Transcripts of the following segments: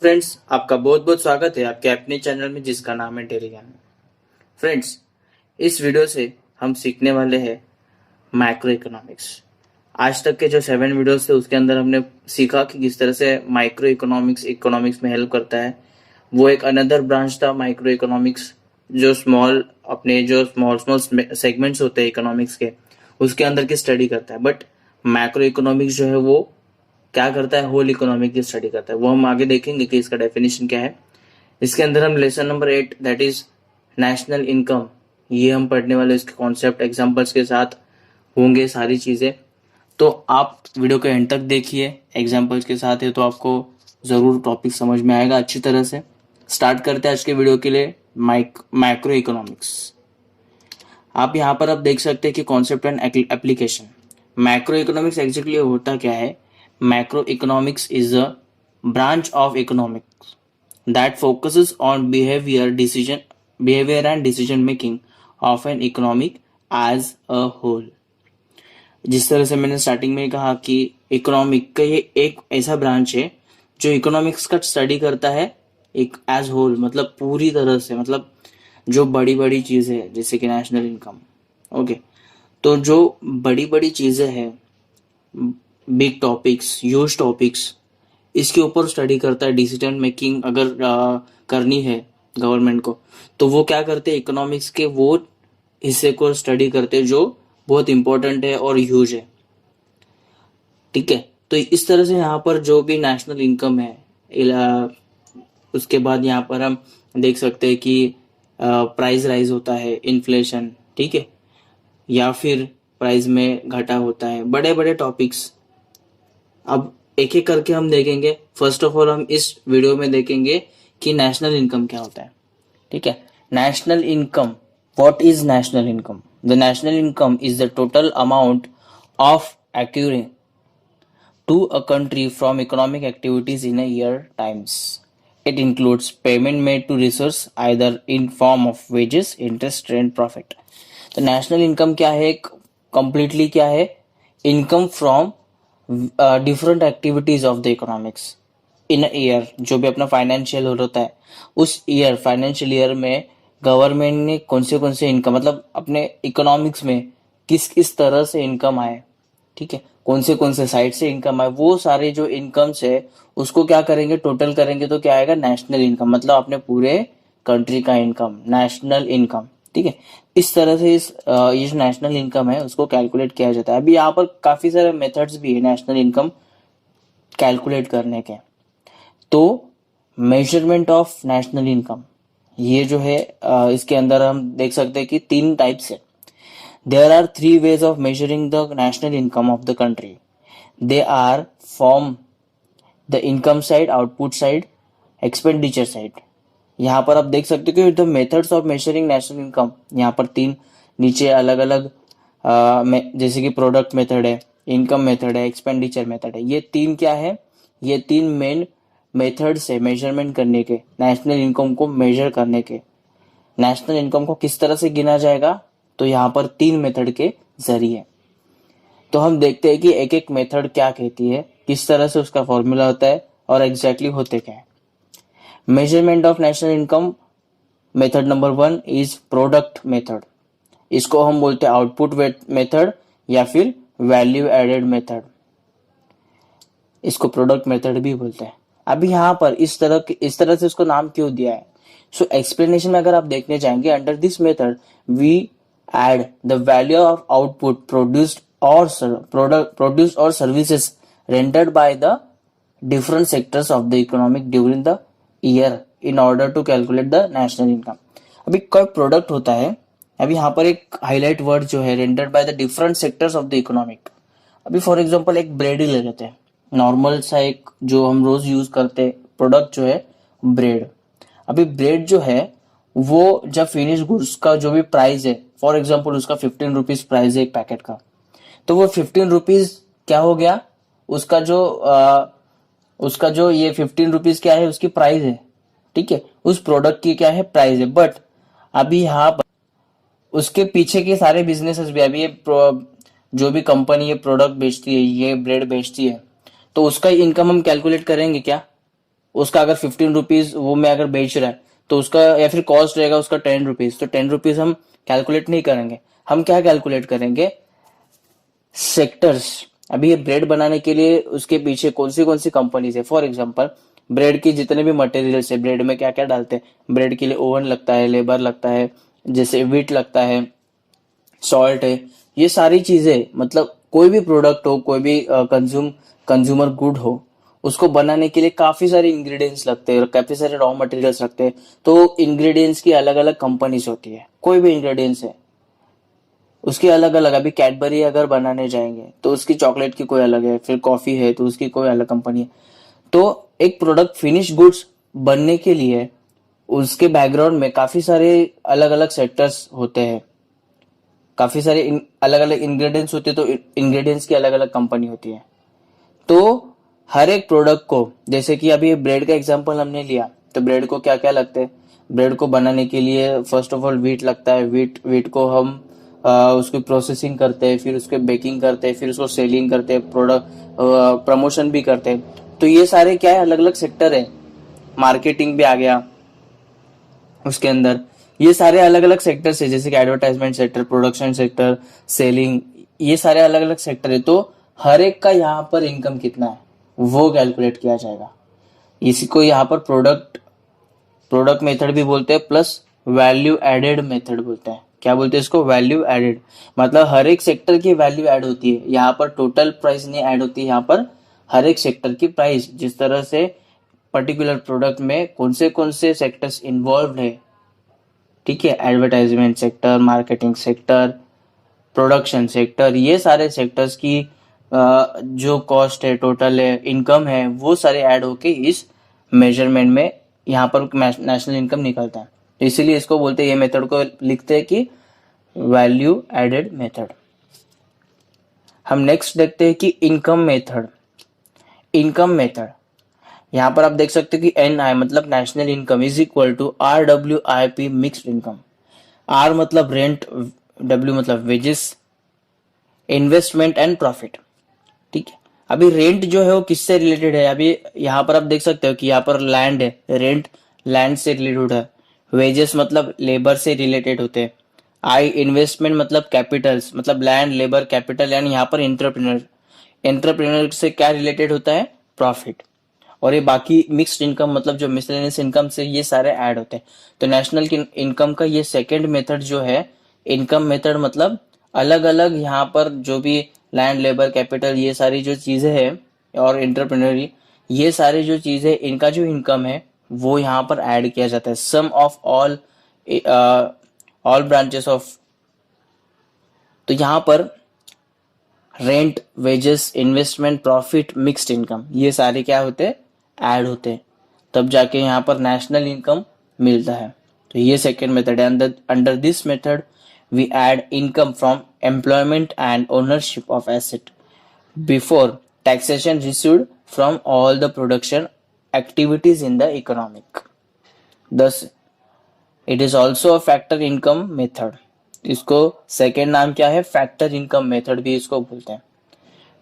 Friends, आपका बहुत बहुत स्वागत है आपके अपने चैनल में जिसका नाम है डेली ज्ञान। फ्रेंड्स, इस वीडियो से हम सीखने वाले हैं माइक्रो इकोनॉमिक्स। आज तक के जो 7 वीडियोस थे उसके अंदर हमने सीखा कि किस तरह से माइक्रो इकोनॉमिक्स इकोनॉमिक्स में हेल्प करता है। वो एक अनदर ब्रांच था माइक्रो इकोनॉमिक्स, जो स्मॉल स्मॉल सेगमेंट्स होते हैं इकोनॉमिक्स के, उसके अंदर की स्टडी करता है। बट मैक्रो इकोनॉमिक्स जो है वो क्या करता है, होल इकोनॉमिक की स्टडी करता है। वो हम आगे देखेंगे कि इसका डेफिनेशन क्या है। इसके अंदर हम lesson number 8 that is national income, ये हम पढ़ने वाले, इसके कॉन्सेप्ट एग्जांपल्स के साथ होंगे सारी चीजें। तो आप वीडियो के एंड तक देखिए, एग्जांपल्स के साथ है तो आपको जरूर टॉपिक समझ में आएगा अच्छी तरह से। स्टार्ट करते हैं आज के वीडियो के लिए मैक्रो इकोनॉमिक्स। आप यहाँ पर आप देख सकते हैं कि concept and application. Macro economics exactly होता क्या है? Macro economics is a branch of economics that focuses on behavior and decision making of an economic as a whole। जिस तरह से मैंने स्टार्टिंग में कहा कि इकोनॉमिक का ये एक ऐसा ब्रांच है जो इकोनॉमिक्स का स्टडी करता है एक एज होल, मतलब पूरी तरह से, मतलब जो बड़ी बड़ी चीजें है जैसे कि नेशनल इनकम। ओके, तो जो बड़ी बड़ी चीजें हैं, बिग टॉपिक्स, ह्यूज टॉपिक्स, इसके ऊपर स्टडी करता है। डिसीजन मेकिंग अगर करनी है गवर्नमेंट को, तो वो क्या करते हैं, इकोनॉमिक्स के वो हिस्से को स्टडी करते हैं जो बहुत इंपॉर्टेंट है और ह्यूज है। ठीक है, तो इस तरह से यहाँ पर जो भी नेशनल इनकम है, उसके बाद यहाँ पर हम देख सकते हैं कि प्राइस राइज होता है, इन्फ्लेशन, ठीक है, या फिर प्राइस में घटा होता है, बड़े बड़े टॉपिक्स। अब एक एक करके हम देखेंगे। फर्स्ट ऑफ ऑल हम इस वीडियो में देखेंगे कि नेशनल इनकम क्या होता है। ठीक है, national income, what is national income? The national income is the total amount of accruing to a country from economic activities in a year times. It includes payment made to resource either in form of wages, interest and profit. तो national income क्या है? Completely क्या है? Income from different activities of the economics in year. जो भी अपना financial होता है, उस ईयर, फाइनेंशियल ईयर में गवर्नमेंट ने कौन से इनकम, मतलब अपने इकोनॉमिक्स में किस किस तरह से इनकम आए, ठीक है, कौन से साइड से इनकम आए, वो सारे जो इनकम्स है उसको क्या करेंगे, टोटल करेंगे तो क्या आएगा? नेशनल इनकम, मतलब अपने पूरे कंट्री का इनकम, नेशनल इनकम। ठीक है, इस तरह से ये जो नेशनल इनकम है उसको कैलकुलेट किया जाता है। अभी यहाँ पर काफी सारे मेथड्स भी है नेशनल इनकम कैलकुलेट करने के। तो मेजरमेंट ऑफ नेशनल इनकम, ये जो है इसके अंदर हम देख सकते हैं कि 3 टाइप्स है। There are 3 ways of measuring the national income of the country. They are from the income side, output side, expenditure side. यहाँ पर आप देख सकते हो कि the methods of measuring national income, यहाँ पर 3 नीचे अलग अलग जैसे कि प्रोडक्ट मेथड है, इनकम मेथड है, एक्सपेंडिचर मेथड है। ये 3 क्या है? ये 3 मेन मेथड्स है मेजरमेंट करने के, नेशनल इनकम को मेजर करने के। नेशनल इनकम को किस तरह से गिना जाएगा? तो यहाँ पर 3 मेथड के जरिए। तो हम देखते हैं कि एक एक मेथड क्या कहती है, किस तरह से उसका फॉर्मूला होता है और एग्जैक्टली होते क्या है। Measurement of national income method number 1 is product method. इसको हम बोलते हैं आउटपुट मेथड या फिर वैल्यू एडेड मेथड। इसको प्रोडक्ट मेथड भी बोलते हैं। अभी यहाँ पर इस तरह से उसको नाम क्यों दिया है? सो एक्सप्लेनेशन में अगर आप देखने जाएंगे, under this method we add the value of output produced or services rendered by the different sectors of the economic during the year in order to calculate the national income। अभी कोई product होता है, अभी यहाँ पर एक highlight word जो है rendered by the different sectors of the economic। अभी फॉर एग्जांपल एक ब्रेड ही ले लेते हैं, नॉर्मल सा एक जो हम रोज यूज करते प्रोडक्ट जो है ब्रेड। अभी ब्रेड जो है वो जब फिनिश गुड्स का जो भी प्राइस है, फॉर एग्जाम्पल उसका 15 रुपीज प्राइस है एक पैकेट का, तो वो 15 रुपीज क्या हो गया? उसका जो ये 15 रुपीज क्या है? उसकी प्राइस है, ठीक है, उस प्रोडक्ट की क्या है? प्राइस है। बट अभी यहाँ पर उसके पीछे के सारे बिजनेसेस भी, अभी ये जो भी कंपनी ये प्रोडक्ट बेचती है, ये ब्रेड बेचती है, तो उसका इनकम हम कैलकुलेट करेंगे क्या? उसका अगर 15 रुपीज वो मैं अगर बेच रहा है तो उसका या फिर कॉस्ट रहेगा उसका 10 रुपीज, तो 10 रुपीज हम कैलकुलेट नहीं करेंगे। हम क्या कैलकुलेट करेंगे, सेक्टर्स। अभी ये ब्रेड बनाने के लिए उसके पीछे कौन सी कंपनीज है। फॉर एग्जांपल ब्रेड की जितने भी मटेरियल्स है, ब्रेड में क्या क्या डालते हैं, ब्रेड के लिए ओवन लगता है, लेबर लगता है, जैसे वीट लगता है, सॉल्ट है, ये सारी चीजें, मतलब कोई भी प्रोडक्ट हो, कोई भी कंज्यूमर गुड हो, उसको बनाने के लिए काफी सारे इंग्रेडिएंट्स लगते हैं और काफी सारे रॉ मटेरियल्स लगते हैं। तो इंग्रेडिएंट्स की अलग अलग कंपनीज होती है, कोई भी इंग्रेडिएंट्स है उसकी अलग अलग। अभी कैडबरी अगर बनाने जाएंगे तो उसकी चॉकलेट की कोई अलग है, फिर कॉफी है तो उसकी कोई अलग कंपनी है। तो एक प्रोडक्ट फिनिश गुड्स बनने के लिए उसके बैकग्राउंड में काफी सारे अलग अलग सेक्टर्स होते हैं, काफी सारे अलग अलग इंग्रेडिएंट्स होते हैं, तो इंग्रेडिएंट्स की अलग अलग कंपनी होती है। तो हर एक प्रोडक्ट को, जैसे कि अभी ब्रेड का एग्जांपल हमने लिया, तो ब्रेड को क्या क्या लगता है, ब्रेड को बनाने के लिए फर्स्ट ऑफ ऑल वीट लगता है। वीट को हम उसकी प्रोसेसिंग करते हैं, फिर उसके बेकिंग करते हैं, फिर उसको सेलिंग करते हैं, प्रोडक्ट प्रमोशन भी करते हैं। तो ये सारे क्या है, अलग अलग सेक्टर है। मार्केटिंग भी आ गया उसके अंदर। ये सारे अलग अलग सेक्टर्स है, जैसे कि advertisement sector, production sector, selling, ये सारे अलग अलग सेक्टर है। तो हर एक का यहाँ पर इनकम कितना है वो कैलकुलेट किया जाएगा। इसी को यहाँ पर प्रोडक्ट मेथड भी बोलते हैं, प्लस वैल्यू एडेड मेथड बोलते हैं। क्या बोलते हैं इसको, वैल्यू एडेड। मतलब हर एक सेक्टर की वैल्यू ऐड होती है, यहाँ पर टोटल प्राइस नहीं ऐड होती है, यहाँ पर हर एक सेक्टर की प्राइस, जिस तरह से पर्टिकुलर प्रोडक्ट में कौन से सेक्टर्स इन्वॉल्व है, ठीक है, advertisement sector, marketing sector, production sector, ये सारे सेक्टर्स की जो कॉस्ट है, टोटल है, इनकम है, वो सारे ऐड होके इस मेजरमेंट में यहाँ पर नेशनल इनकम निकलता है। तो इसीलिए इसको बोलते हैं, ये मेथड को लिखते हैं कि वैल्यू एडेड मेथड। हम नेक्स्ट देखते हैं कि इनकम मेथड। इनकम मेथड यहाँ पर आप देख सकते हो कि NI मतलब national income is equal to RWIP mixed income. R मतलब रेंट, W मतलब वेजेस, इन्वेस्टमेंट एंड प्रॉफिट, ठीक है। अभी रेंट जो है वो किससे रिलेटेड है, अभी यहाँ पर आप देख सकते हो कि यहाँ पर लैंड है, रेंट लैंड से रिलेटेड है। वेजेस मतलब लेबर से रिलेटेड होते हैं। इन्वेस्टमेंट मतलब कैपिटल्स, मतलब लैंड, लेबर, कैपिटल, एंड यहाँ पर एंटरप्रेन्योर से क्या रिलेटेड होता है, प्रॉफिट। और ये बाकी मिक्स्ड इनकम मतलब जो मिसलेनियस इनकम से ये सारे ऐड होते हैं। तो नेशनल इनकम का ये सेकंड मेथड जो है इनकम मेथड, मतलब अलग अलग यहाँ पर जो भी लैंड, लेबर, कैपिटल, ये सारी जो चीजें हैं और एंटरप्रेन्योरी, ये सारी जो चीजें, इनका जो इनकम है वो यहाँ पर ऐड किया जाता है। सम ऑफ ऑल ब्रांचेस ऑफ। तो यहाँ पर rent, wages, investment, profit, mixed income, ये सारे क्या होते हैं, ऐड होते हैं, तब जाके यहाँ पर नेशनल इनकम मिलता है। तो ये सेकेंड मेथड है। Under this method we add income from employment and ownership of asset before taxation received from all the production activities in the economic. Thus it is also a factor income method. इसको second नाम क्या है, factor income method भी इसको बोलते हैं।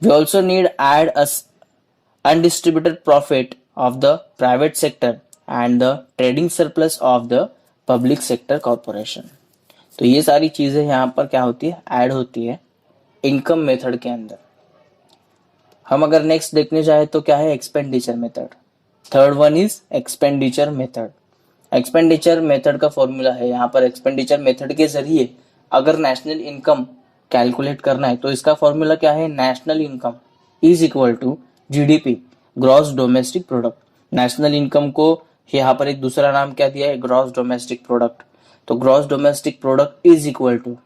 We also need add undistributed profit of the private sector and the trading surplus of the public sector corporation। तो ये सारी चीजें यहाँ पर क्या होती है, ऐड होती है इनकम मेथड के अंदर। हम अगर नेक्स्ट देखने जाए तो क्या है, expenditure method. Third one is expenditure method. Expenditure method का फॉर्मूला है यहाँ पर, एक्सपेंडिचर मेथड के जरिए अगर नेशनल इनकम कैलकुलेट करना है तो इसका फॉर्मूला क्या है, national income is equal to GDP, gross domestic product. National income को यहाँ पर एक दूसरा नाम क्या दिया है, ग्रॉस डोमेस्टिक प्रोडक्ट। तो gross domestic product is equal to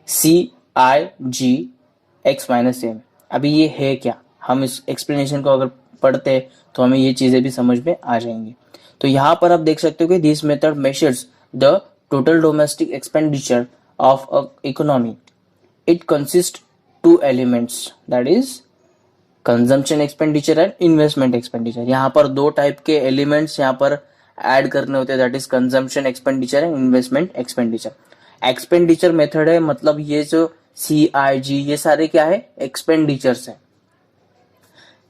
CIGX-M। अभी ये है क्या, हम इस एक्सप्लेनेशन को अगर पढ़ते हैं तो हमें ये चीजें भी समझ में आ जाएंगी। तो यहाँ पर आप देख सकते हो कि this method measures the total domestic expenditure of a economy. It consist two elements, that is consumption expenditure and investment expenditure. यहाँ पर दो टाइप के एलिमेंट्स यहाँ पर ऐड करने होते हैं, that is consumption expenditure and investment expenditure. Expenditure method है, मतलब ये जो CIG ये सारे क्या है, एक्सपेंडिचर्स है।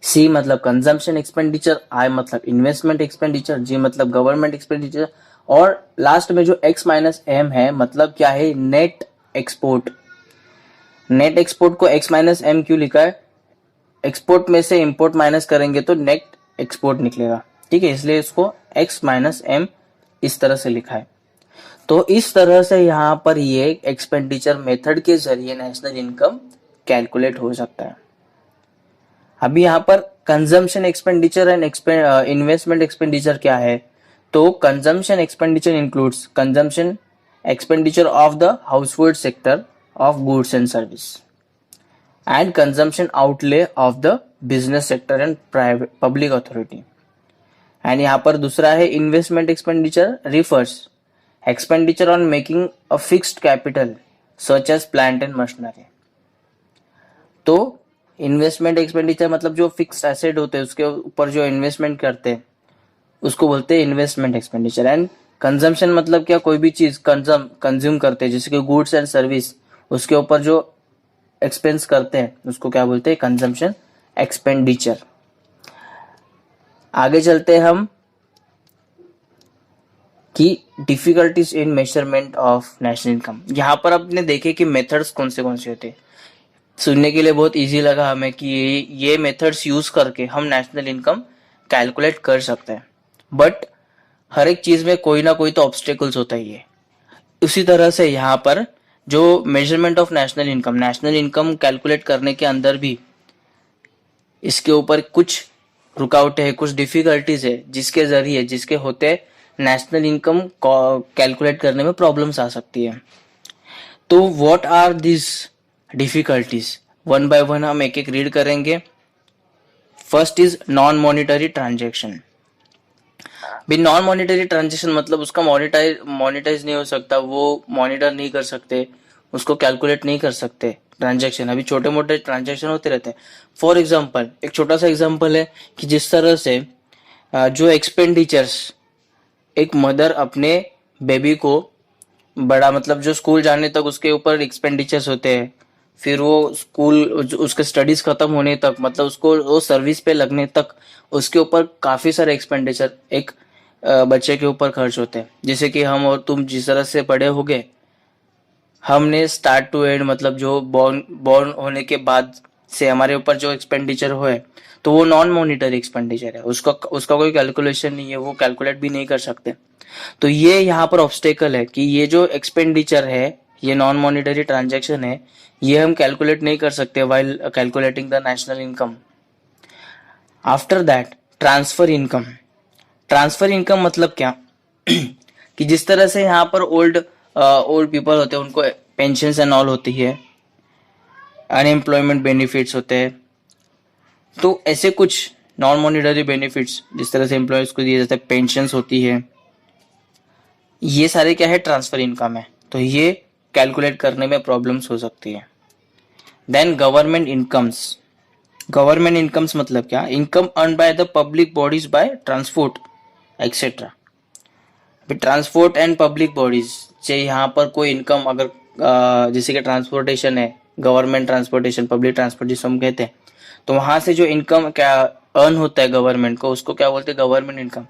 सी मतलब कंजम्पशन एक्सपेंडिचर, आई मतलब इन्वेस्टमेंट एक्सपेंडिचर, जी मतलब गवर्नमेंट एक्सपेंडिचर, और लास्ट में जो एक्स माइनस एम है मतलब क्या है, नेट एक्सपोर्ट। नेट एक्सपोर्ट को एक्स माइनस एम क्यों लिखा है, एक्सपोर्ट में से इंपोर्ट माइनस करेंगे तो नेट एक्सपोर्ट निकलेगा, ठीक है, इसलिए इसको एक्स माइनस एम इस तरह से लिखा है। तो इस तरह से यहाँ पर ये एक्सपेंडिचर मेथड के जरिए नेशनल इनकम कैलकुलेट हो सकता है। अभी यहाँ पर consumption expenditure and investment expenditure क्या है, तो consumption expenditure includes consumption expenditure of the household sector of goods and service and consumption outlay of the business sector and private public authority। And यहाँ पर दूसरा है investment expenditure refers expenditure on making a fixed capital such as plant and machinery. तो investment expenditure मतलब जो fixed asset होते हैं उसके ऊपर जो इन्वेस्टमेंट करते हैं उसको बोलते हैं इन्वेस्टमेंट एक्सपेंडिचर। एंड कंजम्पशन मतलब क्या, कोई भी चीज कंज्यूम करते हैं जैसे कि गुड्स एंड सर्विस, उसके ऊपर जो एक्सपेंस करते हैं उसको क्या बोलते हैं, कंजम्पशन एक्सपेंडिचर। आगे चलते हैं हम कि difficulties in measurement of national income. यहाँ पर आपने देखे कि मेथड्स कौन से होते हैं। सुनने के लिए बहुत इजी लगा हमें कि ये मेथड्स यूज करके हम नेशनल इनकम कैलकुलेट कर सकते हैं, बट हर एक चीज में कोई ना कोई तो ऑब्स्टेकल्स होता ही है। उसी तरह से यहाँ पर जो measurement of national income calculate करने के अंदर भी इसके ऊपर कुछ रुकावटें है, कुछ डिफिकल्टीज है जिसके जरिए जिसके होते नेशनल इनकम कैलकुलेट करने में प्रॉब्लम्स आ सकती है। तो what are this difficulties, one by one हम एक एक रीड करेंगे। First is non monetary transaction. भी नॉन मॉनिटरी ट्रांजेक्शन मतलब उसका मॉनिटाइज नहीं हो सकता, वो मॉनिटर नहीं कर सकते, उसको कैलकुलेट नहीं कर सकते ट्रांजेक्शन। अभी छोटे मोटे ट्रांजेक्शन होते रहते हैं। फॉर एग्जांपल एक छोटा सा एग्जांपल है कि जिस तरह से जो एक्सपेंडिचर्स एक मदर अपने बेबी को बड़ा मतलब जो स्कूल जाने तक उसके ऊपर एक्सपेंडिचर्स होते हैं, फिर वो स्कूल उसके स्टडीज खत्म होने तक मतलब उसको वो सर्विस पे लगने तक उसके ऊपर काफी सारे एक्सपेंडिचर एक बच्चे के ऊपर खर्च होते हैं। जैसे कि हम और तुम जिस तरह से बड़े हो गए, हमने स्टार्ट टू एंड मतलब जो बॉर्न होने के बाद से हमारे ऊपर जो एक्सपेंडिचर हुए तो वो नॉन मॉनिटरी एक्सपेंडिचर है, उसका कोई कैलकुलेशन नहीं है, वो कैलकुलेट भी नहीं कर सकते। तो ये यहाँ पर ऑब्स्टेकल है कि ये जो एक्सपेंडिचर है, ये नॉन मॉनिटरी ट्रांजेक्शन है, ये हम कैलकुलेट नहीं कर सकते while calculating the national income. After that transfer income. Transfer income मतलब क्या कि जिस तरह से यहाँ पर ओल्ड पीपल होते हैं उनको पेंशन एंड ऑल होती है, अनएम्प्लॉयमेंट बेनिफिट्स होते हैं, तो ऐसे कुछ नॉन मॉनिटरी बेनिफिट्स जिस तरह से एम्प्लॉयज को दिए जाते हैं, पेंशंस होती है, ये सारे क्या है, ट्रांसफर इनकम है। तो ये कैलकुलेट करने में प्रॉब्लम्स हो सकती है। Then government incomes. Government incomes मतलब क्या, income earn by the public bodies by transport etcetera. Transport and public bodies से यहाँ पर कोई इनकम अगर जैसे कि ट्रांसपोर्टेशन है, गवर्नमेंट ट्रांसपोर्टेशन, पब्लिक ट्रांसपोर्ट जिसको हम कहते हैं, तो वहां से जो इनकम क्या अर्न होता है गवर्नमेंट को, उसको क्या बोलते हैं, गवर्नमेंट इनकम।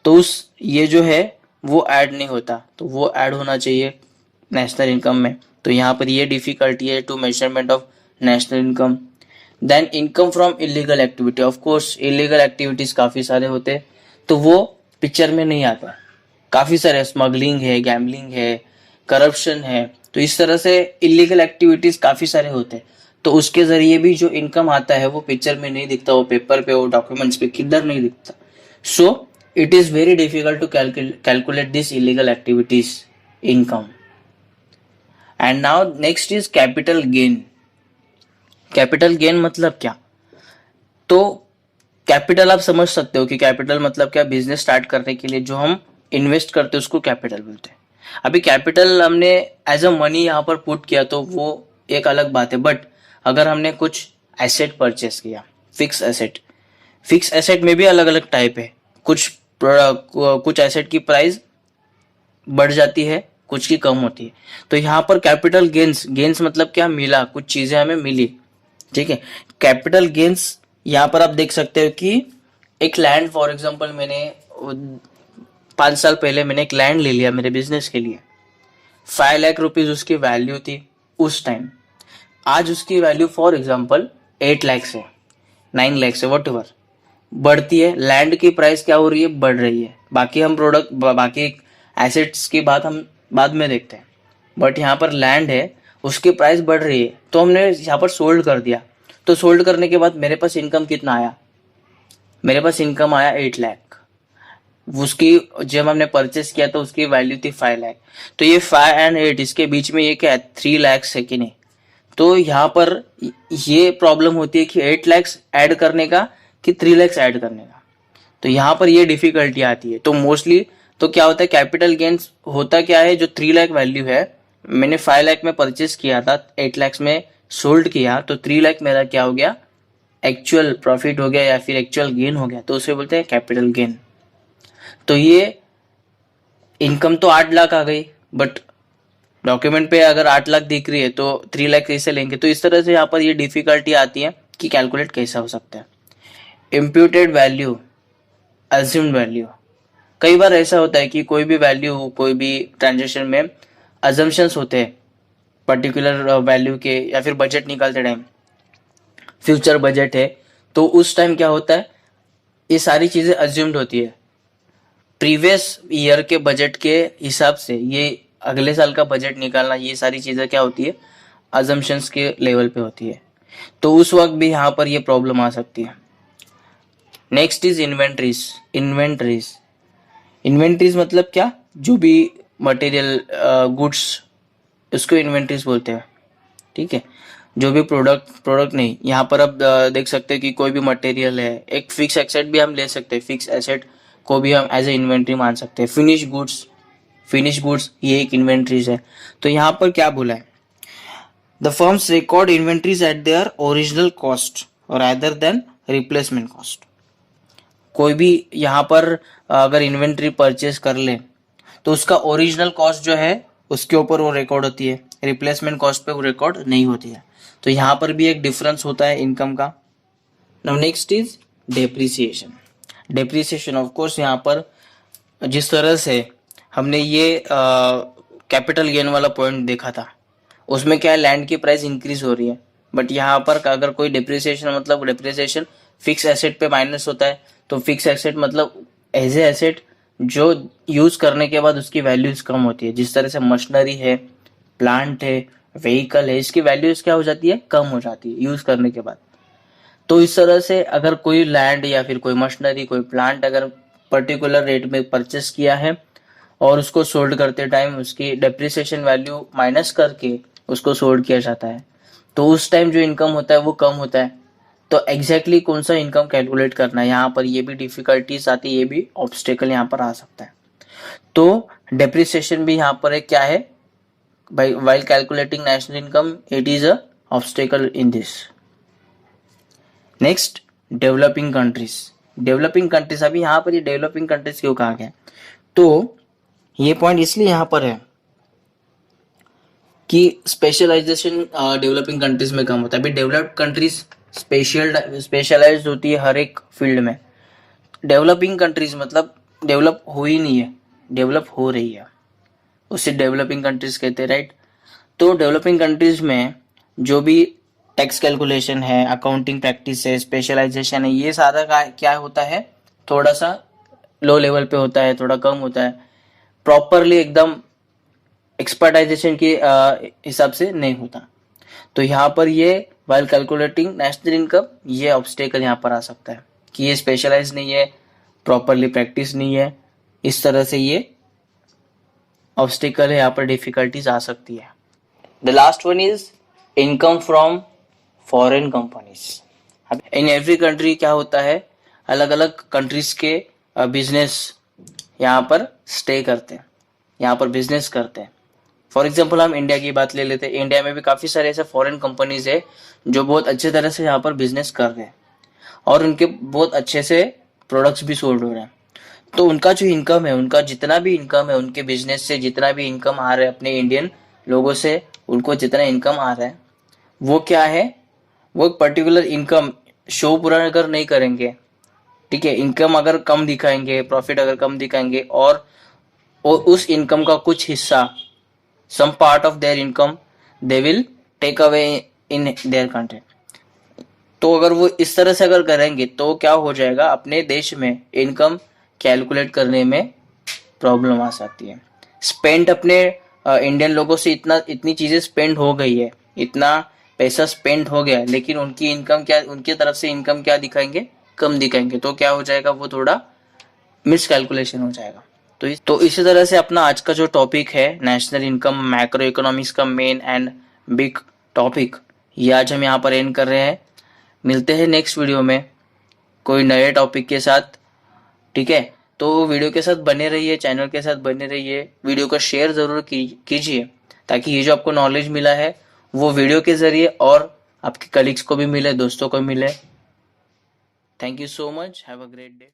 तो उस ये जो है वो ऐड नहीं होता, तो वो ऐड होना चाहिए नेशनल इनकम में। तो यहाँ पर ये डिफिकल्टी है to measurement of national income. Then income from illegal activity. Of course illegal activities काफी सारे होते हैं तो वो पिक्चर में नहीं आता। काफी सारे स्मगलिंग है, गैम्बलिंग है, करप्शन है, तो इस तरह से इलीगल एक्टिविटीज काफी सारे होते हैं। तो उसके जरिए भी जो इनकम आता है वो पिक्चर में नहीं दिखता, वो पेपर पे, वो डॉक्यूमेंट्स पे किधर नहीं दिखता। So it is very difficult to calculate this illegal activities income. And now next is capital gain. Capital gain मतलब क्या, तो कैपिटल आप समझ सकते हो कि कैपिटल मतलब क्या, बिजनेस स्टार्ट करने के लिए जो हम इन्वेस्ट करते हैं उसको कैपिटल बोलते हैं। अभी कैपिटल हमने एज अ मनी यहाँ पर पुट किया तो वो एक अलग बात है, बट अगर हमने कुछ एसेट परचेस किया, फिक्स एसेट में भी अलग अलग टाइप है। कुछ एसेट की प्राइस बढ़ जाती है, कुछ की कम होती है। तो यहाँ पर कैपिटल गेन्स मतलब क्या, मिला, कुछ चीजें हमें मिली, ठीक है। कैपिटल गेन्स यहाँ पर आप देख सकते हो कि एक लैंड, फॉर एग्जांपल मैंने 5 साल पहले मैंने एक लैंड ले लिया मेरे बिजनेस के लिए। 5 लाख रुपीज उसकी वैल्यू थी उस टाइम। आज उसकी वैल्यू फॉर एग्जांपल 8 लाख से 9 लाख से वट एवर बढ़ती है। लैंड की प्राइस क्या हो रही है, बढ़ रही है। बाकी हम प्रोडक्ट बाकी एसेट्स की बात हम बाद में देखते हैं, बट यहाँ पर लैंड है, उसकी प्राइस बढ़ रही है, तो हमने यहाँ पर सोल्ड कर दिया। तो सोल्ड करने के बाद मेरे पास इनकम कितना आया, मेरे पास इनकम आया 8 लाख। उसकी जब हमने परचेस किया तो उसकी वैल्यू थी 5 लाख। तो ये 5 एंड 8 इसके बीच में ये क्या है, 3 लाख है कि नहीं। तो यहाँ पर ये प्रॉब्लम होती है कि 8 लाख ऐड करने का कि 3 लाख ऐड करने का। तो यहाँ पर ये डिफिकल्टी आती है। तो मोस्टली तो क्या होता है, कैपिटल गेन्स होता क्या है, जो 3 लाख वैल्यू है, मैंने 5 लाख में परचेस किया था, 8 लाख में सोल्ड किया, तो 3 लाख मेरा क्या हो गया, एक्चुअल प्रॉफिट हो गया या फिर एक्चुअल गेन हो गया, तो उसे बोलते हैं कैपिटल गेन। तो ये इनकम तो 8 लाख आ गई, बट डॉक्यूमेंट पे अगर 8 लाख दिख रही है तो 3 लाख कैसे लेंगे। तो इस तरह से यहाँ पर ये डिफिकल्टी आती है कि कैलकुलेट कैसा हो सकता है। इम्प्यूटेड वैल्यू, अज्यूम्ड वैल्यू, कई बार ऐसा होता है कि कोई भी वैल्यू, कोई भी ट्रांजेक्शन में अजम्पशंस होते हैं पर्टिकुलर वैल्यू के, या फिर बजट निकालते टाइम फ्यूचर बजट है, तो उस टाइम क्या होता है, ये सारी चीजें अज्यूम्ड होती है। प्रीवियस ईयर के बजट के हिसाब से ये अगले साल का बजट निकालना, ये सारी चीजें क्या होती है, अजम्पशंस के लेवल पे होती है। तो उस वक्त भी यहाँ पर ये प्रॉब्लम आ सकती है। Next is inventories. इन्वेंट्रीज मतलब क्या, जो भी मटेरियल गुड्स, उसको इन्वेंट्रीज बोलते हैं, ठीक है। जो भी प्रोडक्ट नहीं, यहाँ पर आप देख सकते हैं कि कोई भी मटेरियल है, एक फिक्स एसेट भी हम ले सकते हैं, फिक्स एसेट को भी हम एज ए इन्वेंट्री मान सकते हैं। फिनिश गुड्स ये एक इन्वेंट्रीज है। तो यहाँ पर क्या बोला है, the firms record inventories eight their original cost और अदर देन रिप्लेसमेंट कॉस्ट। कोई भी यहाँ पर अगर इन्वेंट्री परचेस कर ले तो उसका ओरिजिनल कॉस्ट जो है उसके ऊपर वो रिकॉर्ड होती है, रिप्लेसमेंट कॉस्ट पे वो रिकॉर्ड नहीं होती है। तो यहाँ पर भी एक डिफरेंस होता है इनकम का। Now next is depreciation of course, यहाँ पर जिस तरह से हमने ये कैपिटल गेन वाला पॉइंट देखा था, उसमें क्या है, लैंड की प्राइस इंक्रीज हो रही है, बट यहाँ पर अगर कोई डेप्रिसिएशन, मतलब डेप्रिसिएशन फिक्स एसेट पे माइनस होता है। तो फिक्स एसेट मतलब एज ए एसेट जो यूज करने के बाद उसकी वैल्यूज कम होती है। जिस तरह से मशीनरी है, प्लांट है, व्हीकल है, इसकी वैल्यूज क्या हो जाती है, कम हो जाती है यूज करने के बाद। तो इस तरह से अगर कोई लैंड या फिर कोई मशीनरी, कोई प्लांट अगर पर्टिकुलर रेट में परचेस किया है और उसको सोल्ड करते टाइम उसकी डेप्रिसिएशन वैल्यू माइनस करके उसको सोल्ड किया जाता है, तो उस टाइम जो इनकम होता है वो कम होता है। तो एग्जैक्टली कौन सा इनकम कैलकुलेट करना है, यहाँ पर ये भी डिफिकल्टीज आती है, ये भी ऑब्स्टेकल यहाँ पर आ सकता है। तो डेप्रिसिएशन भी यहाँ पर एक क्या है, by while calculating national income, it is a obstacle in this. Next, developing countries. अभी यहाँ पर ये डेवलपिंग कंट्रीज क्यों कहा गया, तो ये पॉइंट इसलिए यहाँ पर है कि स्पेशलाइजेशन डेवलपिंग कंट्रीज में कम होता है। अभी डेवलप्ड कंट्रीज स्पेशलाइज्ड होती है हर एक फील्ड में। डेवलपिंग कंट्रीज मतलब डेवलप हो ही नहीं है, डेवलप हो रही है, उसे डेवलपिंग कंट्रीज कहते हैं, राइट। तो डेवलपिंग कंट्रीज में जो भी टैक्स कैलकुलेशन है, अकाउंटिंग प्रैक्टिस है, स्पेशलाइजेशन है, ये सारा क्या होता है, थोड़ा सा लो लेवल पे होता है, थोड़ा कम होता है, प्रॉपरली एकदम एक्सपर्टाइजेशन के हिसाब से नहीं होता। तो यहाँ पर ये वाइल कैलकुलेटिंग नेशनल इनकम, ये ऑब्स्टेकल यहाँ पर आ सकता है कि ये स्पेशलाइज नहीं है, प्रॉपरली प्रैक्टिस नहीं है, इस तरह से ये ऑब्स्टिकल है, यहाँ पर डिफिकल्टीज आ सकती है। The last one is income from foreign companies. In every country क्या होता है, अलग अलग कंट्रीज के बिजनेस यहाँ पर स्टे करते हैं, यहाँ पर बिजनेस करते हैं। फॉर एग्जाम्पल हम इंडिया की बात ले लेते हैं। इंडिया में भी काफी सारे ऐसे फॉरेन कंपनीज है जो बहुत अच्छे तरह से यहाँ पर बिजनेस कर रहे हैं और उनके बहुत अच्छे से प्रोडक्ट्स भी सोल्ड हो रहे हैं। तो उनका जो इनकम है, उनका जितना भी इनकम है, उनके बिजनेस से जितना भी इनकम आ रहा है, अपने इंडियन लोगों से उनको जितना इनकम आ रहा है, वो क्या है, वो एक पर्टिकुलर इनकम शो पूरा अगर नहीं करेंगे, ठीक है, इनकम अगर कम दिखाएंगे, प्रॉफिट अगर कम दिखाएंगे, और उस इनकम का कुछ हिस्सा, some part of their income they will take away in their content, तो अगर वो इस तरह से अगर करेंगे तो क्या हो जाएगा, अपने देश में इनकम कैलकुलेट करने में प्रॉब्लम आ सकती है। स्पेंड अपने इंडियन लोगों से इतनी चीजें स्पेंड हो गई है, इतना पैसा स्पेंड हो गया, लेकिन उनकी इनकम क्या, उनकी तरफ से इनकम क्या दिखाएंगे, कम दिखाएंगे, तो क्या हो जाएगा, वो थोड़ा मिस कैलकुलेशन हो जाएगा। तो इसी तरह से अपना आज का जो टॉपिक है नेशनल इनकम मैक्रो इकोनॉमिक्स का मेन एंड बिग टॉपिक, ये आज हम यहाँ पर एंड कर रहे हैं। मिलते हैं नेक्स्ट वीडियो में कोई नए टॉपिक के साथ, ठीक है। तो वीडियो के साथ बने रहिए, चैनल के साथ बने रहिए, वीडियो को शेयर जरूर कीजिए, ताकि ये जो आपको नॉलेज मिला है वो वीडियो के जरिए और आपके कलीग्स को भी मिले, दोस्तों को मिले। Thank you so much, have a great day.